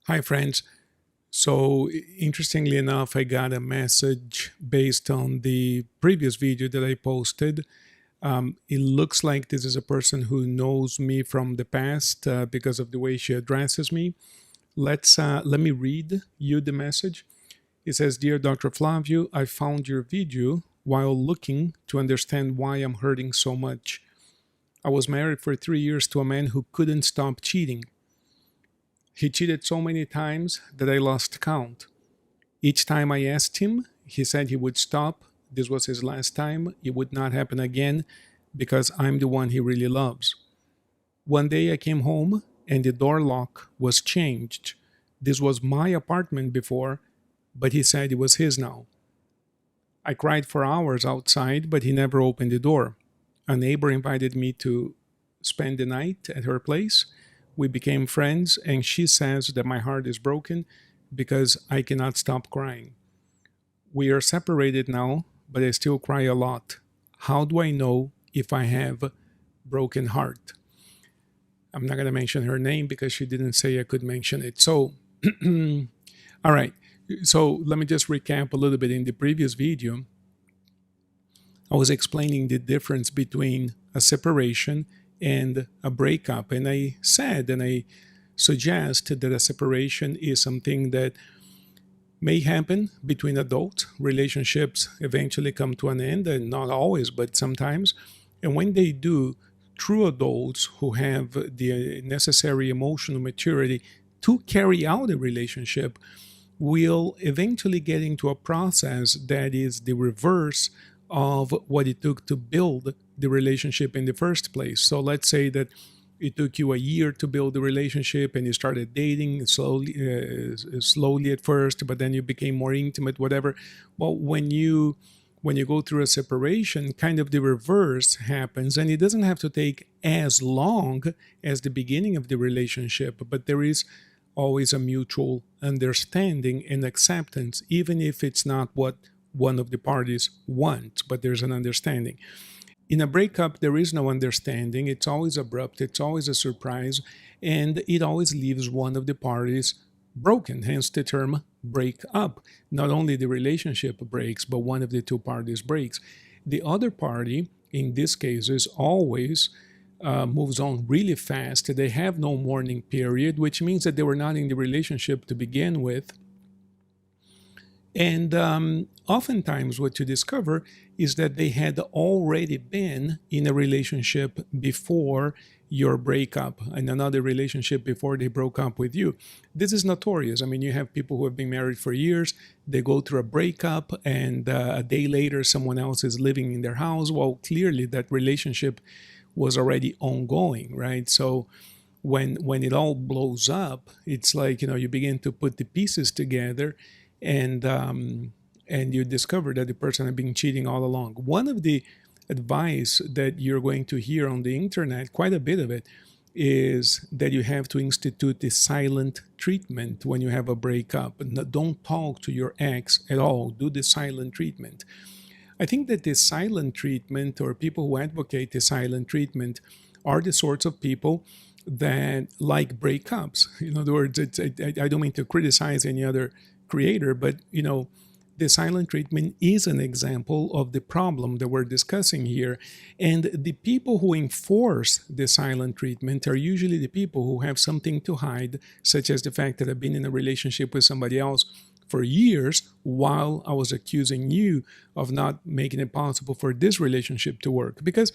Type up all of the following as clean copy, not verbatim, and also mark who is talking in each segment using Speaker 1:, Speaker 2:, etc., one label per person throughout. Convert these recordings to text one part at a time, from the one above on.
Speaker 1: Hi, friends. So, interestingly enough, I got a message based on the previous video that I posted. It looks like this is a person who knows me from the past because of the way she addresses me. Let me read you the message. It says, "Dear Dr. Flavio, I found your video while looking to understand why I'm hurting so much. I was married for 3 years to a man who couldn't stop cheating. He cheated so many times that I lost count. Each time I asked him, he said he would stop. This was his last time. It would not happen again because I'm the one he really loves. One day I came home and the door lock was changed. This was my apartment before, but he said it was his now. I cried for hours outside, but he never opened the door. A neighbor invited me to spend the night at her place. We became friends, and she says that my heart is broken because I cannot stop crying. We are separated now, but I still cry a lot. How do I know if I have broken heart?" I'm not going to mention her name because she didn't say I could mention it. So, all right. So let me just recap a little bit. In the previous video, I was explaining the difference between a separation and a breakup. And I said, and I suggest that a separation is something that may happen between adults. Relationships eventually come to an end, and not always, but sometimes. And when they do, true adults who have the necessary emotional maturity to carry out a relationship will eventually get into a process that is the reverse of what it took to build the relationship in the first place. So let's say that it took you a year to build the relationship and you started dating slowly at first, but then you became more intimate, whatever. Well, when you go through a separation, kind of the reverse happens, and it doesn't have to take as long as the beginning of the relationship, but there is always a mutual understanding and acceptance, even if it's not what one of the parties wants, but there's an understanding. In a breakup, there is no understanding. It's always abrupt, it's always a surprise, and it always leaves one of the parties broken, hence the term break up. Not only the relationship breaks, but one of the two parties breaks. The other party, in this case, is always moves on really fast. They have no mourning period, which means that they were not in the relationship to begin with. And oftentimes, what you discover is that they had already been in a relationship before your breakup, and another relationship before they broke up with you. This is notorious. I mean, you have people who have been married for years, they go through a breakup, and a day later, someone else is living in their house. Well, clearly, that relationship was already ongoing, right? So, when it all blows up, it's like, you begin to put the pieces together, and you discover that the person had been cheating all along. One of the advice that you're going to hear on the internet, quite a bit of it, is that you have to institute the silent treatment when you have a breakup. Don't talk to your ex at all. Do the silent treatment. I think that the silent treatment, or people who advocate the silent treatment, are the sorts of people that like breakups. In other words, I don't mean to criticize any other creator, but the silent treatment is an example of the problem that we're discussing here. And the people who enforce the silent treatment are usually the people who have something to hide, such as the fact that I've been in a relationship with somebody else for years while I was accusing you of not making it possible for this relationship to work. Because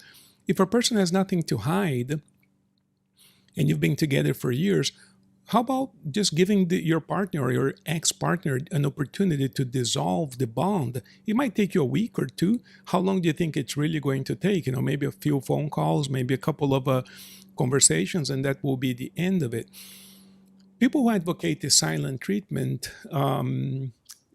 Speaker 1: if a person has nothing to hide and you've been together for years, how about just giving your partner or your ex-partner an opportunity to dissolve the bond? It might take you a week or two. How long do you think it's really going to take? Maybe a few phone calls, maybe a couple of conversations, and that will be the end of it. People who advocate the silent treatment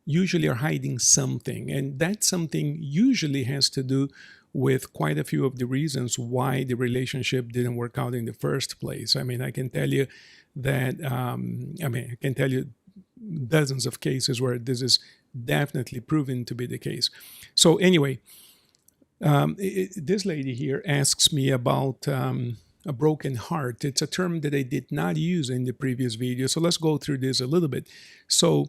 Speaker 1: usually are hiding something, and that something usually has to do with quite a few of the reasons why the relationship didn't work out in the first place. I mean, I can tell you that, I can tell you dozens of cases where this is definitely proven to be the case. So, anyway, this lady here asks me about a broken heart. It's a term that I did not use in the previous video. So let's go through this a little bit. So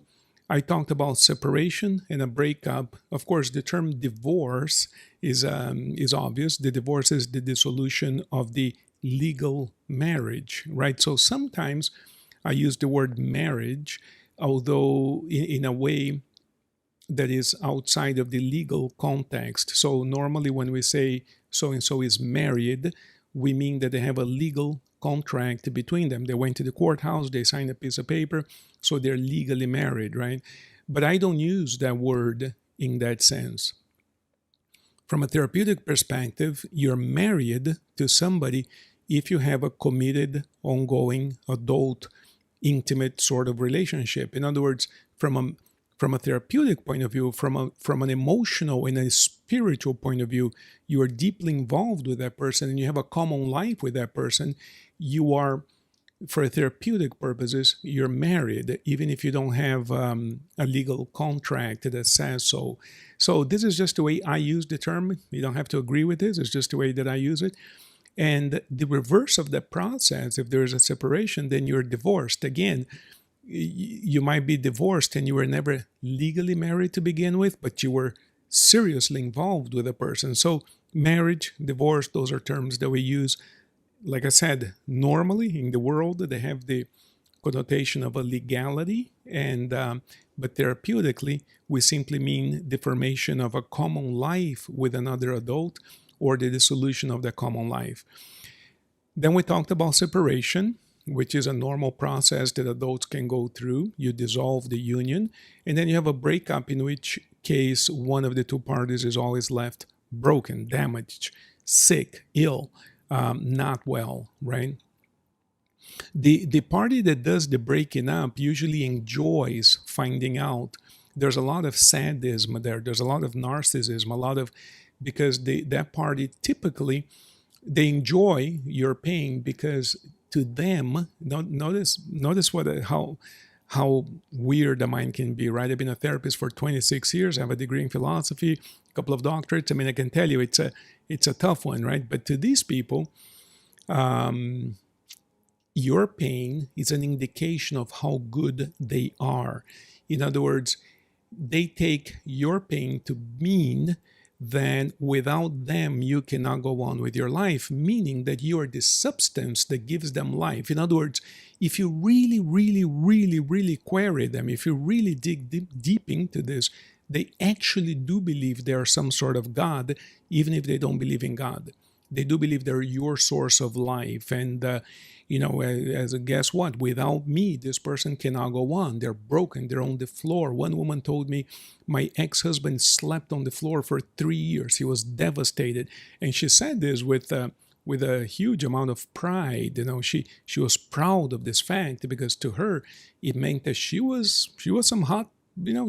Speaker 1: I talked about separation and a breakup. Of course, the term divorce is obvious. The divorce is the dissolution of the legal marriage, right? So sometimes I use the word marriage, although in a way that is outside of the legal context. So normally when we say so-and-so is married, we mean that they have a legal contract between them. They went to the courthouse, they signed a piece of paper, so they're legally married, right? But I don't use that word in that sense. From a therapeutic perspective, you're married to somebody if you have a committed, ongoing, adult, intimate sort of relationship. In other words, from a therapeutic point of view, from an emotional and a spiritual point of view, you are deeply involved with that person and you have a common life with that person. You are, for therapeutic purposes, you're married, even if you don't have a legal contract that says so. So this is just the way I use the term. You don't have to agree with this. It's just the way that I use it. And the reverse of that process, if there is a separation, then you're divorced. Again, you might be divorced and you were never legally married to begin with, but you were seriously involved with a person. So marriage, divorce, those are terms that we use. Like I said, normally in the world, they have the connotation of a legality, and but therapeutically, we simply mean the formation of a common life with another adult or the dissolution of the common life. Then we talked about separation, which is a normal process that adults can go through. You dissolve the union, and then you have a breakup, in which case one of the two parties is always left broken, damaged, sick, ill, not well, right? The party that does the breaking up usually enjoys finding out. There's a lot of sadism there. There's a lot of narcissism, because that party typically, they enjoy your pain because to them, notice how weird the mind can be, right? I've been a therapist for 26 years. I have a degree in philosophy, a couple of doctorates. I mean, I can tell you it's a tough one, right? But to these people, your pain is an indication of how good they are. In other words, they take your pain to mean that without them, you cannot go on with your life, meaning that you are the substance that gives them life. In other words, if you really, really, really, really query them, if you really dig deep into this, they actually do believe they are some sort of God, even if they don't believe in God. They do believe they're your source of life. And, guess what? Without me, this person cannot go on. They're broken. They're on the floor. One woman told me, my ex-husband slept on the floor for 3 years. He was devastated. And she said this with a huge amount of pride. She was proud of this fact, because to her, it meant that she was some hot,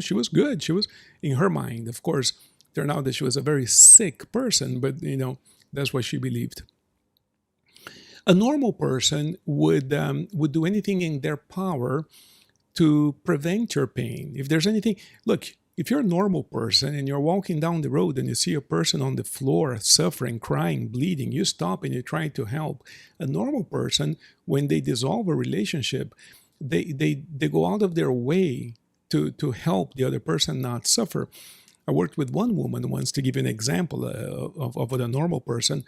Speaker 1: she was good. She was, in her mind, of course, turned out that she was a very sick person, but, that's what she believed. A normal person would do anything in their power to prevent your pain. If there's anything, look, if you're a normal person and you're walking down the road and you see a person on the floor suffering, crying, bleeding, you stop and you try to help. A normal person, when they dissolve a relationship, they go out of their way to help the other person not suffer. I worked with one woman once, to give you an example of what a normal person,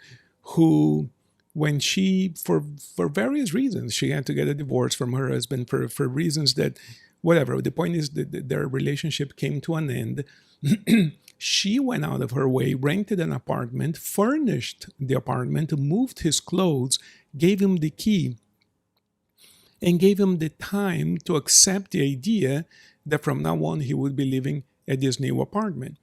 Speaker 1: who, when she, for various reasons, she had to get a divorce from her husband for reasons that, whatever. The point is that their relationship came to an end. She went out of her way, rented an apartment, furnished the apartment, moved his clothes, gave him the key, and gave him the time to accept the idea that from now on he would be living at this new apartment.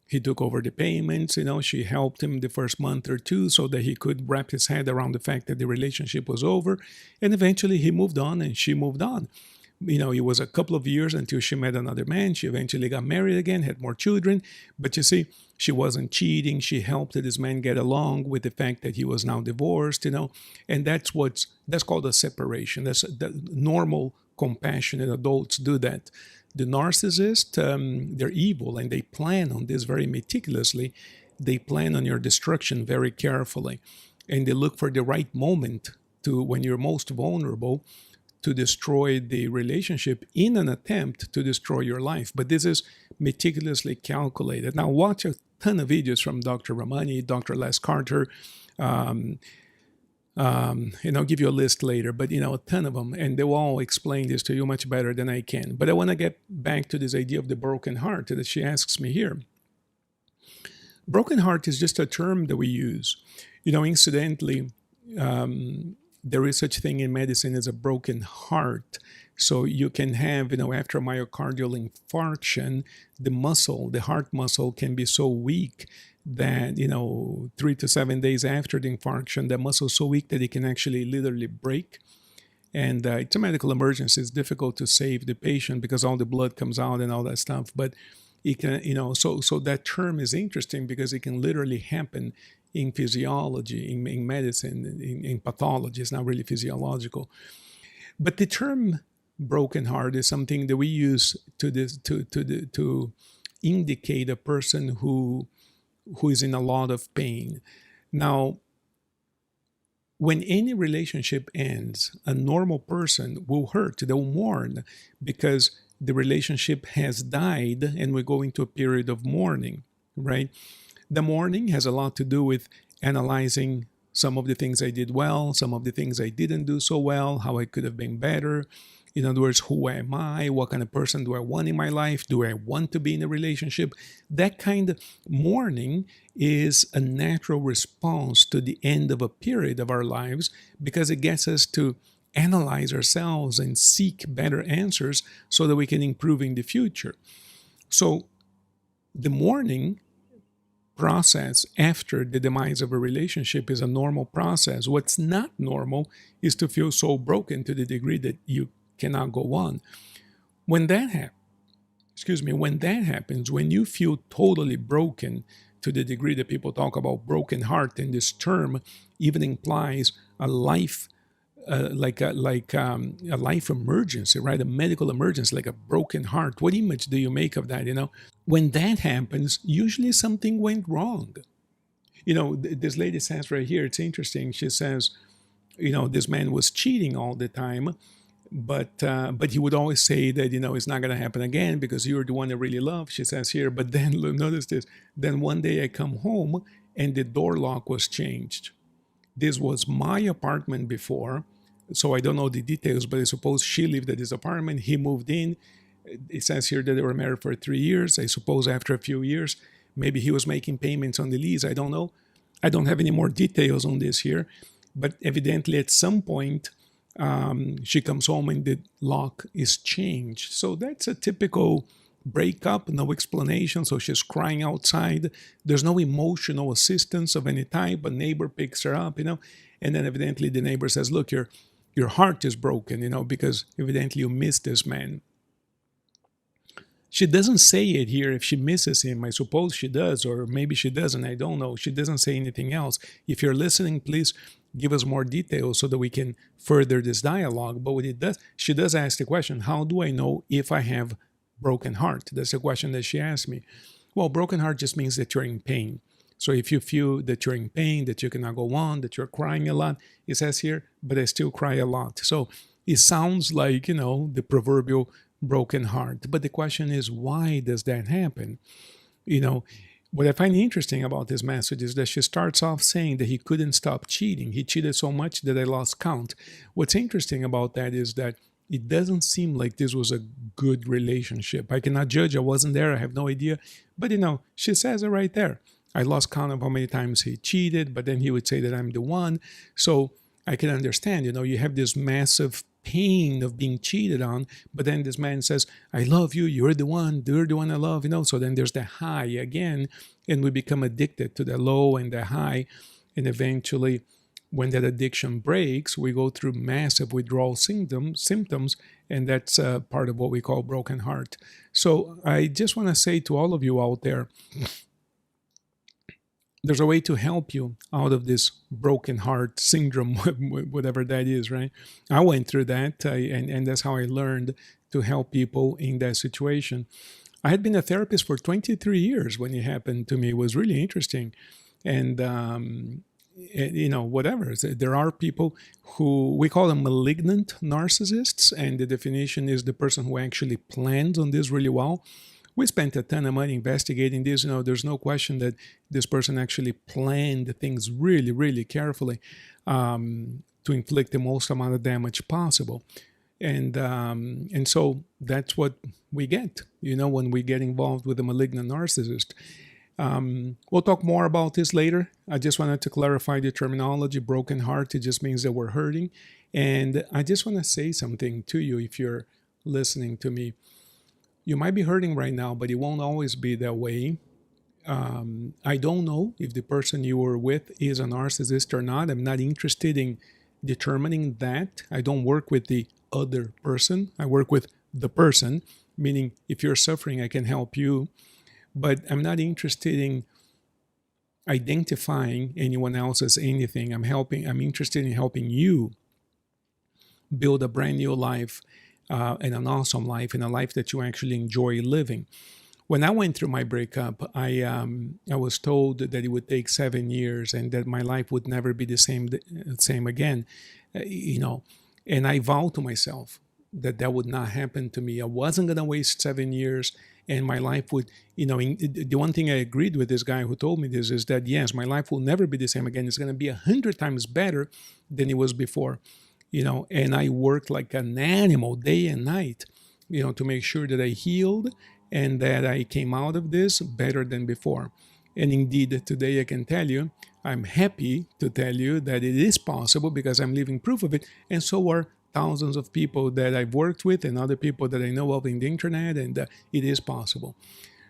Speaker 1: He took over the payments, she helped him the first month or two so that he could wrap his head around the fact that the relationship was over. And eventually he moved on and she moved on. It was a couple of years until she met another man. She eventually got married again, had more children. But you see, she wasn't cheating. She helped this man get along with the fact that he was now divorced, And that's called a separation. That's the normal, compassionate adults do that. The narcissist, they're evil, and they plan on this very meticulously. They plan on your destruction very carefully. and they look for the right moment to, when you're most vulnerable, to destroy the relationship in an attempt to destroy your life. But this is meticulously calculated. Now, watch a ton of videos from Dr. Ramani, Dr. Les Carter, and I'll give you a list later, but a ton of them, and they will all explain this to you much better than I can. But I want to get back to this idea of the broken heart that she asks me here. Broken heart is just a term that we use. Incidentally, there is such thing in medicine as a broken heart. So you can have, after a myocardial infarction, the heart muscle can be so weak that, 3 to 7 days after the infarction, the muscle is so weak that it can actually literally break. And it's a medical emergency. It's difficult to save the patient because all the blood comes out and all that stuff. But it can, so that term is interesting because it can literally happen in physiology, in medicine, in pathology. It's not really physiological. But the term broken heart is something that we use to indicate a person who is in a lot of pain. Now, when any relationship ends, a normal person will hurt, they'll mourn because the relationship has died and we go into a period of mourning, right? The mourning has a lot to do with analyzing some of the things I did well, some of the things I didn't do so well, how I could have been better. In other words, who am I? What kind of person do I want in my life? Do I want to be in a relationship? That kind of mourning is a natural response to the end of a period of our lives because it gets us to analyze ourselves and seek better answers so that we can improve in the future. So the mourning process after the demise of a relationship is a normal process. What's not normal is to feel so broken to the degree that you cannot go on. When that happens, when you feel totally broken to the degree that people talk about broken heart, and this term even implies a life, like a life emergency, right? A medical emergency, like a broken heart. What image do you make of that? When that happens, usually something went wrong. This lady says right here, it's interesting. She says, this man was cheating all the time. But he would always say that, it's not going to happen again because you're the one I really love, she says here. But then, notice this, then one day I come home and the door lock was changed. This was my apartment before, so I don't know the details, but I suppose she lived at this apartment. He moved in. It says here that they were married for 3 years. I suppose after a few years, maybe he was making payments on the lease. I don't know. I don't have any more details on this here. But evidently at some point, she comes home and the lock is changed. So that's a typical breakup, no explanation. So she's crying outside. There's no emotional assistance of any type. A neighbor picks her up, and then evidently the neighbor says, look, your heart is broken, because evidently you miss this man. She doesn't say it here if she misses him. I suppose she does, or maybe she doesn't. I don't know. She doesn't say anything else. If you're listening, please give us more details so that we can further this dialogue. But what it does, she does ask the question, how do I know if I have broken heart? That's the question that she asked me. Well, broken heart just means that you're in pain. So if you feel that you're in pain, that you cannot go on, that you're crying a lot, it says here, but I still cry a lot. So it sounds like, the proverbial broken heart. But the question is, why does that happen? What I find interesting about this message is that she starts off saying that he couldn't stop cheating. He cheated so much that I lost count. What's interesting about that is that it doesn't seem like this was a good relationship. I cannot judge. I wasn't there. I have no idea. But, she says it right there. I lost count of how many times he cheated, but then he would say that I'm the one. So I can understand, you have this massive pain of being cheated on, but then this man says, I love you, you're the one I love, so then there's the high again, and we become addicted to the low and the high, and eventually when that addiction breaks, we go through massive withdrawal symptoms, and that's part of what we call broken heart. So I just want to say to all of you out there, there's a way to help you out of this broken heart syndrome, whatever that is, right? I went through that, and that's how I learned to help people in that situation. I had been a therapist for 23 years when it happened to me. It was really interesting. And whatever. There are people who we call them malignant narcissists, and the definition is the person who actually plans on this really well. We spent a ton of money investigating this. There's no question that this person actually planned things really, really carefully to inflict the most amount of damage possible. And so that's what we get, when we get involved with a malignant narcissist. We'll talk more about this later. I just wanted to clarify the terminology. Broken heart, it just means that we're hurting. And I just want to say something to you if you're listening to me. You might be hurting right now, but it won't always be that way. I don't know if the person you were with is a narcissist or not. I'm not interested in determining that. I don't work with the other person. I work with the person, meaning if you're suffering, I can help you. But I'm not interested in identifying anyone else as anything. I'm interested in helping you build a brand new life and an awesome life, and a life that you actually enjoy living. When I went through my breakup, I was told that it would take 7 years and that my life would never be the same again, And I vowed to myself that would not happen to me. I wasn't going to waste 7 years, and my life would, the one thing I agreed with this guy who told me this is that, yes, my life will never be the same again. It's going to be 100 times better than it was before. And I worked like an animal day and night, to make sure that I healed and that I came out of this better than before. And indeed, today I can tell you, I'm happy to tell you that it is possible because I'm living proof of it. And so are thousands of people that I've worked with and other people that I know of in the internet, and it is possible.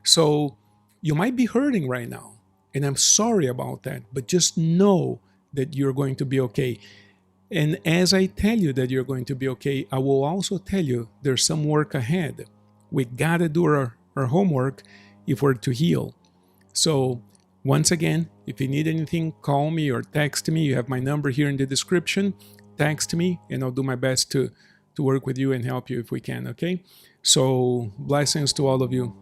Speaker 1: So you might be hurting right now, and I'm sorry about that, but just know that you're going to be okay. And as I tell you that you're going to be okay, I will also tell you there's some work ahead. We gotta do our homework if we're to heal. So once again, if you need anything, call me or text me. You have my number here in the description. Text me, and I'll do my best to work with you and help you if we can, okay? So blessings to all of you.